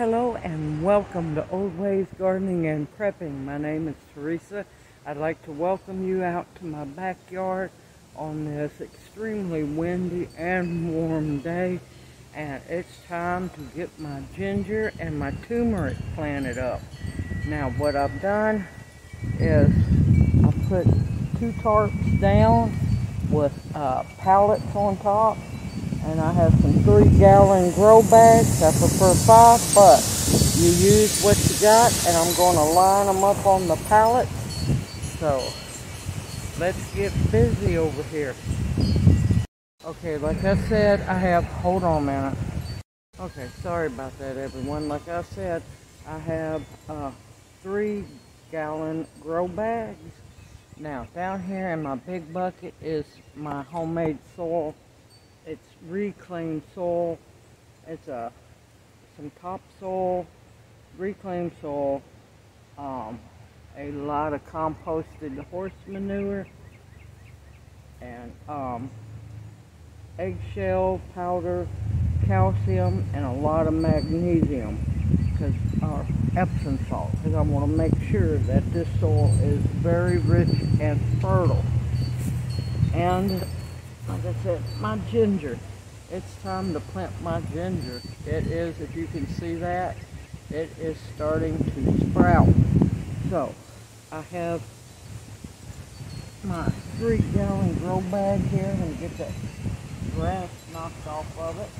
Hello and welcome to Old Ways Gardening and Prepping. My name is Teresa. I'd like to welcome you out to my backyard on this extremely windy and warm day. And it's time to get my ginger and my turmeric planted up. Now what I've done is I put 2 tarps down with pallets on top. And I have some 3-gallon grow bags. I prefer 5, but you use what you got, and I'm going to line them up on the pallets. So let's get busy over here. Okay, like I said, hold on a minute. Okay, sorry about that, everyone. Like I said, I have 3-gallon grow bags. Now, down here in my big bucket is my homemade soil. It's reclaimed soil. It's some topsoil, reclaimed soil, a lot of composted horse manure, and eggshell powder, calcium, and a lot of magnesium, or Epsom salt, because I want to make sure that this soil is very rich and fertile. And like I said, my ginger. It's time to plant my ginger. It is, if you can see that, it is starting to sprout. So, I have my 3-gallon grow bag here. I'm going to get that grass knocked off of it.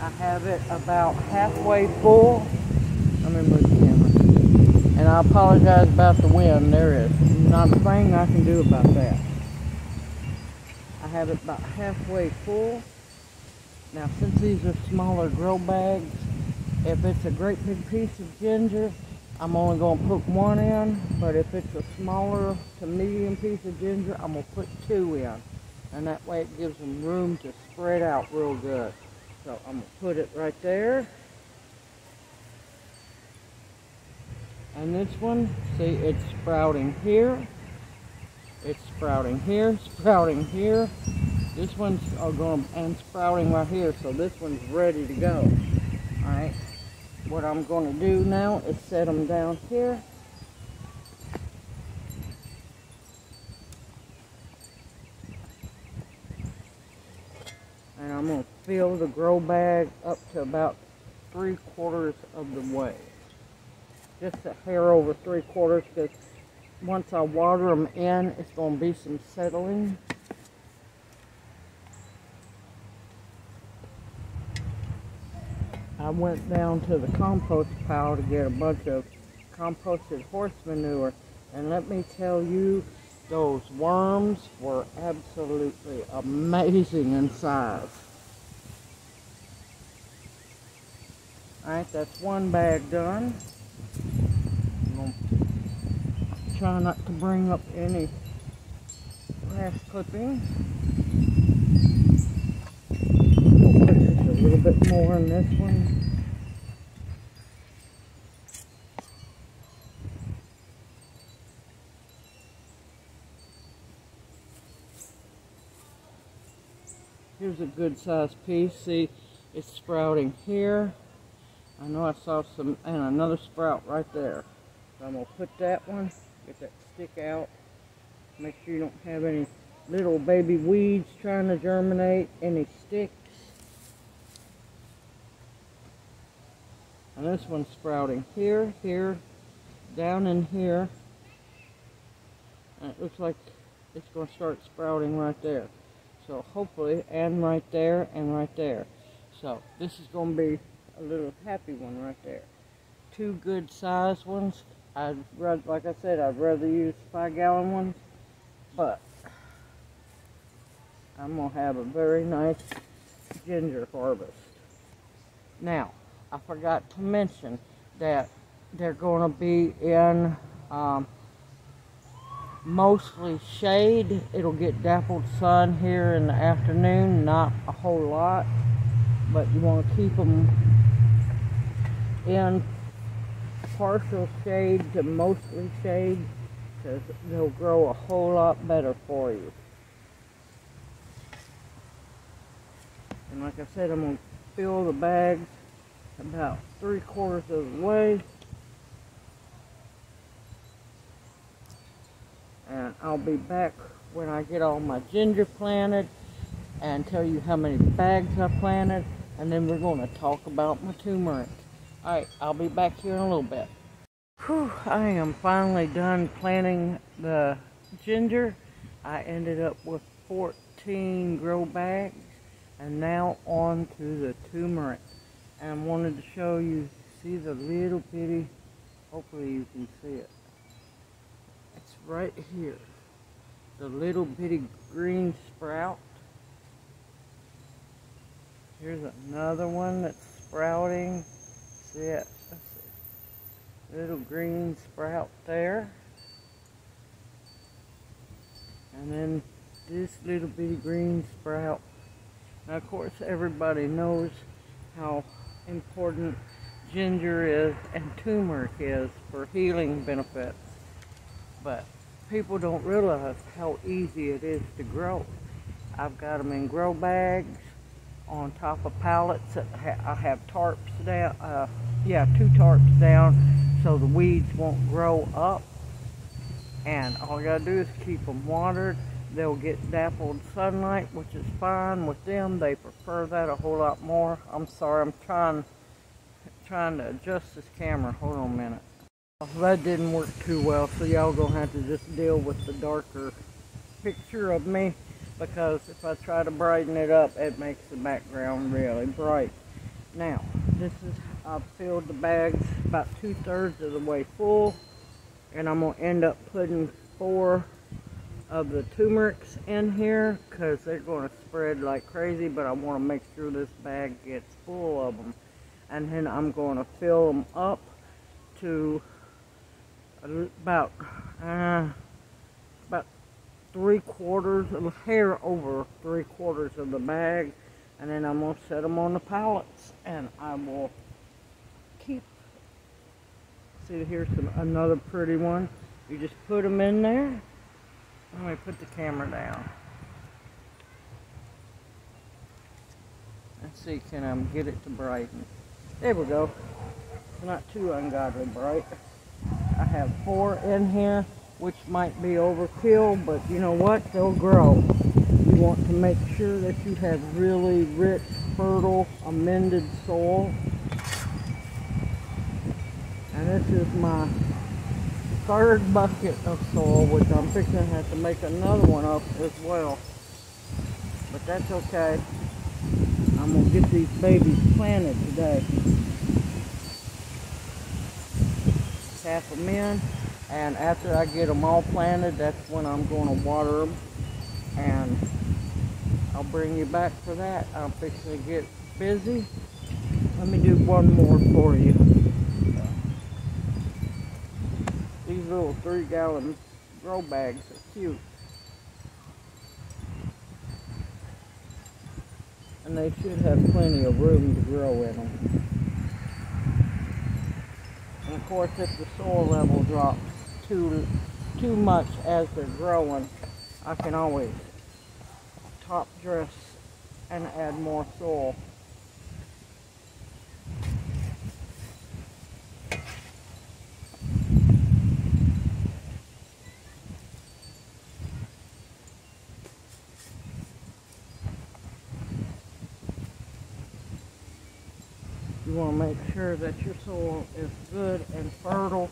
I have it about halfway full. Let me move the camera. And I apologize about the wind. There is not a thing I can do about that. I have it about halfway full. Now, since these are smaller grow bags, if it's a great big piece of ginger, I'm only going to put 1 in. But if it's a smaller to medium piece of ginger, I'm going to put 2 in. And that way it gives them room to spread out real good. So I'm going to put it right there. And this one, see, it's sprouting here. It's sprouting here, sprouting here. This one's going and sprouting right here, so this one's ready to go. Alright, what I'm going to do now is set them down here. And I'm going to fill the grow bag up to about 3/4 of the way. Just a hair over 3/4, because once I water them in, it's going to be some settling. I went down to the compost pile to get a bunch of composted horse manure, and let me tell you, those worms were absolutely amazing in size. Alright, that's 1 bag done. I'm going to try not to bring up any grass clippings. We'll put just a little bit more in this one. Here's a good sized piece. See, it's sprouting here. I know I saw some, and another sprout right there. So I'm going to put that one, get that stick out. Make sure you don't have any little baby weeds trying to germinate, any sticks. And this one's sprouting here, here, down in here. And it looks like it's going to start sprouting right there. So hopefully, and right there, and right there. So this is going to be a little happy one right there. 2 good sized ones. Like I said, I'd rather use 5-gallon ones, but I'm going to have a very nice ginger harvest. Now, I forgot to mention that they're going to be in mostly shade. It'll get dappled sun here in the afternoon, not a whole lot, but you want to keep them in partial shade to mostly shade, because they'll grow a whole lot better for you. And like I said, I'm going to fill the bags about 3/4 of the way. And I'll be back when I get all my ginger planted and tell you how many bags I planted, and then we're going to talk about my turmeric. Alright, I'll be back here in a little bit. Whew, I am finally done planting the ginger. I ended up with 14 grow bags, and now on to the turmeric. And I wanted to show you, see the little bitty, hopefully you can see it. It's right here. The little bitty green sprout. Here's another one that's sprouting. See it? Let's see. Little green sprout there. And then this little bitty green sprout. Now, of course, everybody knows how important ginger is and turmeric is for healing benefits. But people don't realize how easy it is to grow. I've got them in grow bags on top of pallets. I have tarps down, 2 tarps down so the weeds won't grow up. And all you gotta do is keep them watered. They'll get dappled sunlight, which is fine with them. They prefer that a whole lot more. I'm sorry, I'm trying to adjust this camera. Hold on a minute. That didn't work too well, so y'all gonna have to just deal with the darker picture of me, because if I try to brighten it up, it makes the background really bright. Now, I've filled the bags about 2/3 of the way full, and I'm gonna end up putting 4 of the turmerics in here because they're gonna spread like crazy, but I want to make sure this bag gets full of them. And then I'm going to fill them up to about 3/4 of a hair over 3/4 of the bag, and then I'm going to set them on the pallets, and I will keep. See, here's another pretty one. You just put them in there. Let me put the camera down. Let's see, can I get it to brighten? There we go. It's not too ungodly bright. I have 4 in here, which might be overkill, but you know what? They'll grow. You want to make sure that you have really rich, fertile, amended soil. And this is my 3rd bucket of soil, which I'm fixing to have to make another one up as well. But that's okay. I'm going to get these babies planted today. Tap them in, and after I get them all planted, that's when I'm going to water them, and I'll bring you back for that. I'm fixing to get busy. Let me do one more for you. These little 3-gallon grow bags are cute. And they should have plenty of room to grow in them. And of course, if the soil level drops too much as they're growing, I can always top dress and add more soil. You want to make sure that your soil is good and fertile.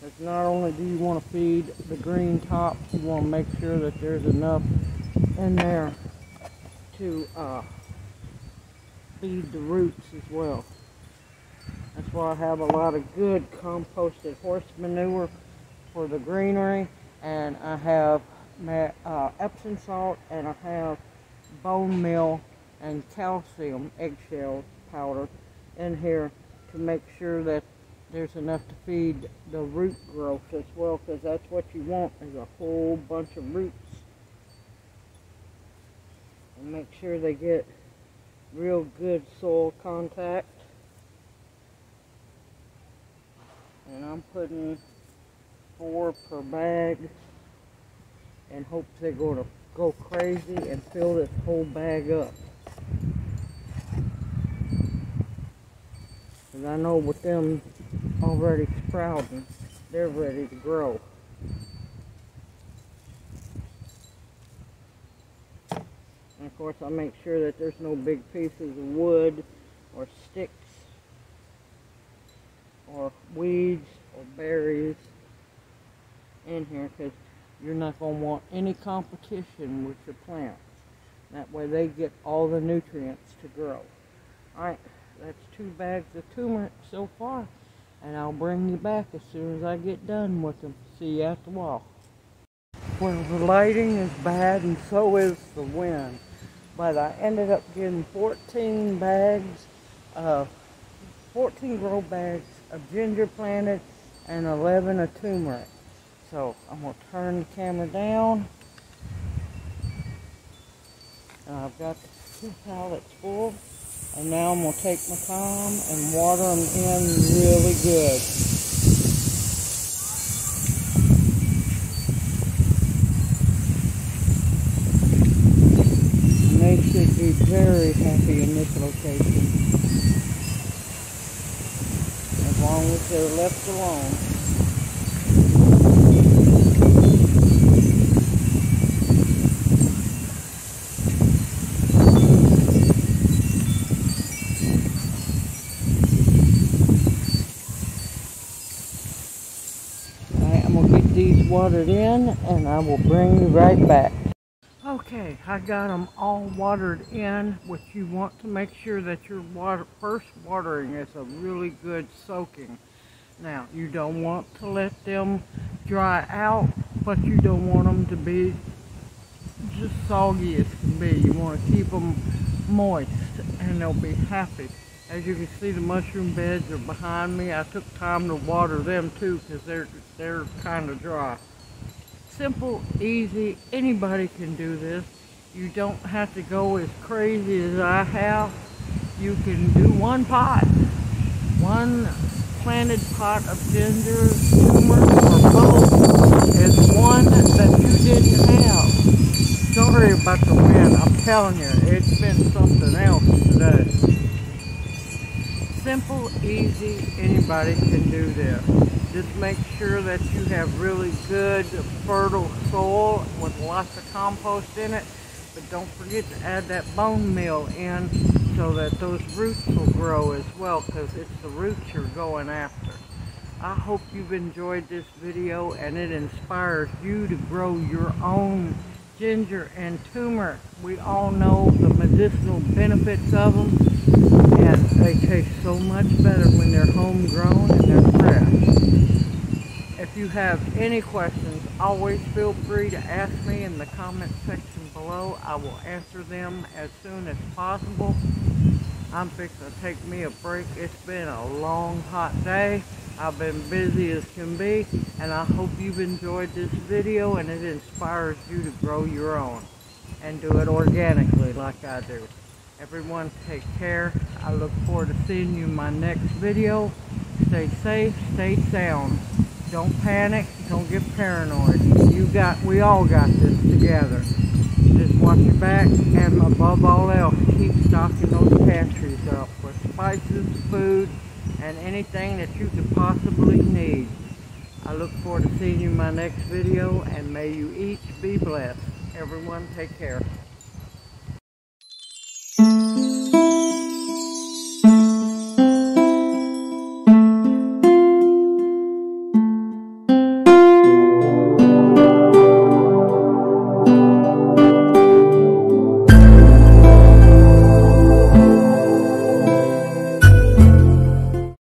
Because not only do you want to feed the green tops, you want to make sure that there's enough in there to feed the roots as well. That's why I have a lot of good composted horse manure for the greenery, and I have Epsom salt, and I have bone meal and calcium eggshell powder in here to make sure that there's enough to feed the root growth as well, because that's what you want, is a whole bunch of roots. And make sure they get real good soil contact. And I'm putting 4 per bag in hopes they're going to go crazy and fill this whole bag up. Because I know with them already sprouting, they're ready to grow. And of course I make sure that there's no big pieces of wood or sticks or weeds or berries in here, because you're not going to want any competition with your plants. That way they get all the nutrients to grow. Alright, that's 2 bags of turmeric so far, and I'll bring you back as soon as I get done with them. See you at the wall. Well, the lighting is bad and so is the wind, but I ended up getting 14 grow bags of ginger planted and 11 of turmeric. So I'm going to turn the camera down, and I've got 2 pallets full, and now I'm going to take my time and water them in really good. And they should be very happy in this location, as long as they're left alone. These watered in, and I will bring you right back. Okay, I got them all watered in, which you want to make sure that your first watering is a really good soaking. Now, you don't want to let them dry out, but you don't want them to be just soggy as can be. You want to keep them moist, and they'll be happy. As you can see, the mushroom beds are behind me. I took time to water them too, because they're kind of dry. Simple, easy, anybody can do this. You don't have to go as crazy as I have. You can do 1 pot, 1 planted pot of ginger, turmeric, or both as one that you didn't have. Sorry about the wind, I'm telling you, it's been something else today. Simple, easy, anybody can do this. Just make sure that you have really good, fertile soil with lots of compost in it. But don't forget to add that bone meal in so that those roots will grow as well, because it's the roots you're going after. I hope you've enjoyed this video and it inspires you to grow your own ginger and turmeric. We all know the medicinal benefits of them, and they taste so much better when they're homegrown and they're fresh. If you have any questions, always feel free to ask me in the comment section below. I will answer them as soon as possible. I'm fixing to take me a break. It's been a long, hot day. I've been busy as can be, and I hope you've enjoyed this video and it inspires you to grow your own and do it organically like I do. Everyone take care. I look forward to seeing you in my next video. Stay safe, stay sound. Don't panic, don't get paranoid. We all got this together. Just watch your back, and above all else, keep stocking those pantries up with spices, food, and anything that you could possibly need. I look forward to seeing you in my next video, and may you each be blessed. Everyone take care.